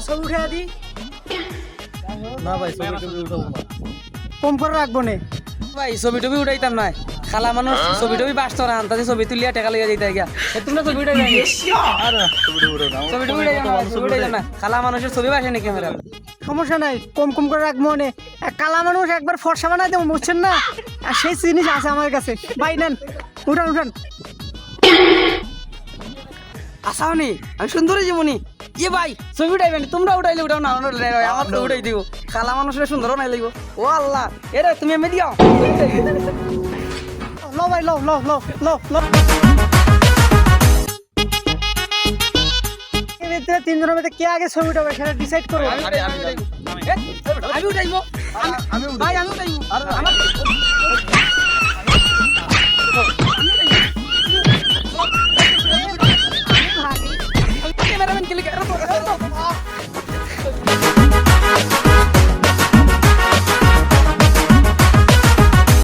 ছবি উঠে দি। না ভাই ছবি টবি উঠাবো না। কম করে রাখবো নে। ভাই ছবি টবি উঠাইতাম না, খালা মানুষ ছবি টবি বাস তোরা আনতাছে ছবি তুলিয়া টাকা লিয়া যাইতে গিয়া তোমরা ছবি উঠাই যাই আরে ছবি টবি উঠাবো না। ছবি টবি উঠাই ছবি উঠাই না, খালা মানুষের ছবি বাসে নাকি ক্যামেরা। সমস্যা নাই, কম কম করে রাখবো নে। এক কালা মানুষ একবার ফর্সা বানাই দেবো, বুঝছেন না? আর সেই জিনিস আছে আমার কাছে। ভাই নেন, উঠান উঠান। আসাওনি আমি সুন্দরী জীবনী ইয়ে ভাই ছবি উঠাইবেন, তোমরা উঠাইলে উঠাও না, আমার তো উঠাই দিব। খালা মানুষের সুন্দর নাই লাগবো। ও আল্লাহ, এরে তুমি এমনি দিও। লো ভাই লো লো লো লো লো। এর ভিতরে তিনজনের মধ্যে কে আগে ছবি উঠাবে সেটা ডিসাইড করো। আমি উঠাইবো, ভাই আমি উঠাইবো।